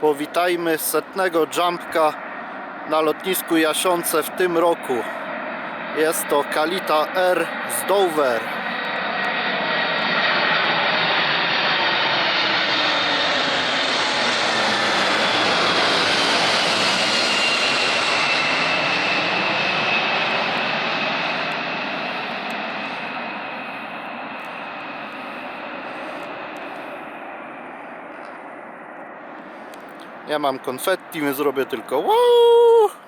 Powitajmy 100. jumpka na lotnisku Jasiące w tym roku. Jest to Kalita Air z Dover. Ja mam konfetti, my zrobię tylko wow!